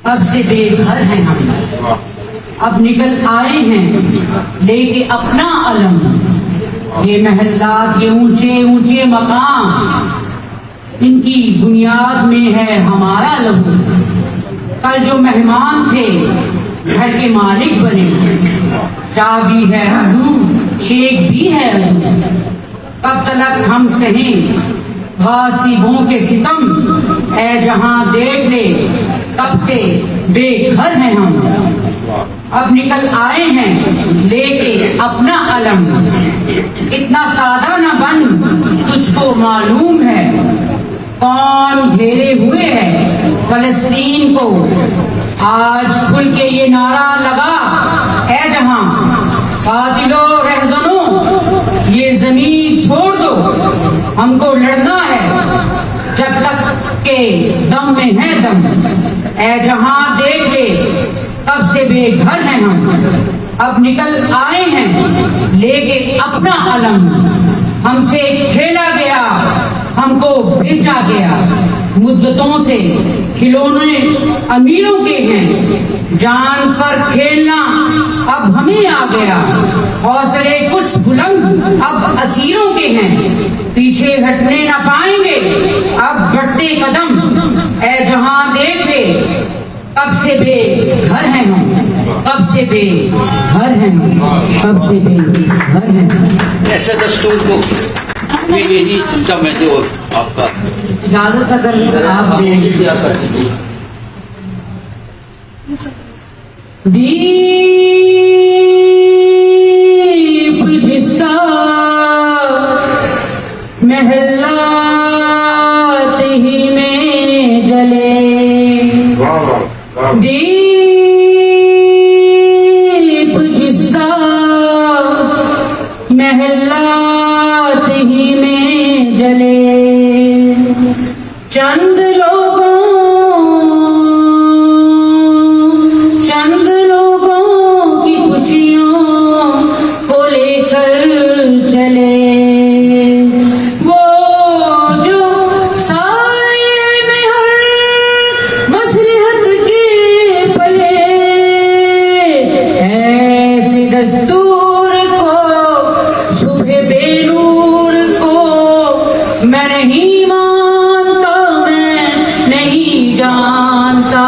अब से बेघर हैं हम, अब निकल आए हैं लेके अपना अलम। ये महल्लात, ये ऊंचे ऊंचे मकाम, इनकी बुनियाद में है हमारा लहू। कल जो मेहमान थे घर के मालिक बने, शाह भी है अदू, शेख भी है अदू। कब तलक हम सहें गासिबों के सितम, ऐ जहां देख ले कब से बेघर हैं हम। अब निकल आए हैं लेके अपना अलम। इतना सादा न बन, तुझको मालूम है कौन घेरे हुए है फलस्तीन को। आज खुल के ये नारा लगा, ऐ जहां कातिलो रहजनो ये जमीन छोड़ दो, हमको लड़ना है जब तक के दम में है दम। ऐ जहां देख ले कब से बेघर हैं हम, अब निकल आए हैं लेके अपना अलम। हमसे खेला गया, हमको बेचा गया, मुद्दतों से खिलौने अमीरों के हैं। जान पर खेलना अब हमें आ गया, हौसले कुछ बुलंद अब असीरों के हैं। पीछे हटने न पाएंगे अब बढ़ते कदम, ऐ जहां देख ले कब से बेघर हैं हम, कब से बेघर हैं हम, कब से बेघर हैं हम। ऐसे दस्तूर को यही सिस्टम है जो आपका इजाजत अगर आप दें। दीप जिसका महल्लात ही में जले, दीप जिसका महल्लात ही में जले। चंद लोगों की खुशियों को लेकर चले, वो जो साए में हर मसलहत के पले। ऐसे दस्तूर को सुबह बेनूर को मैं नहीं मानता, मैं नहीं जानता।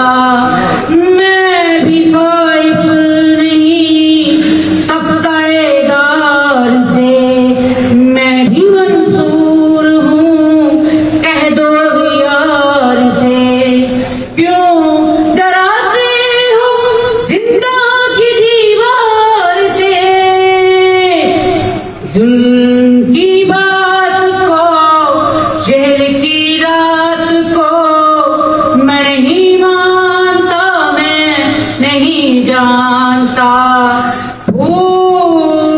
मैं भी वाइफ नहीं तख्ताएदार से, मैं भी मंसूर हूँ कह दो यार से। क्यों डराते हो जिंदा की दीवार से, जुल्म की बात को, जेल की रात को मैं नहीं मानता, मैं नहीं जानता। फूल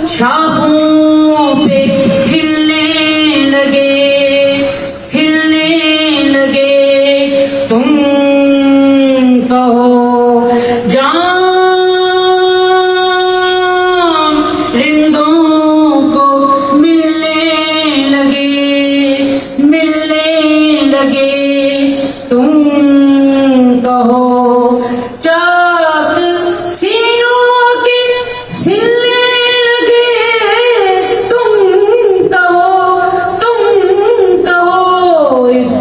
शाखों पे खिलने लगे, खिलने लगे। तुम कहो जाम रिंदों को मिलने लगे, मिलने लगे। तुम कहो चाक सीनों के सिलने लगे। तुम कहो इस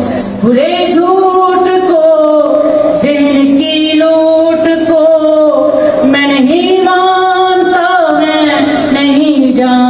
खुले झूठ को, ज़हन की लूट को मैं नहीं मानता, मैं नहीं जानता।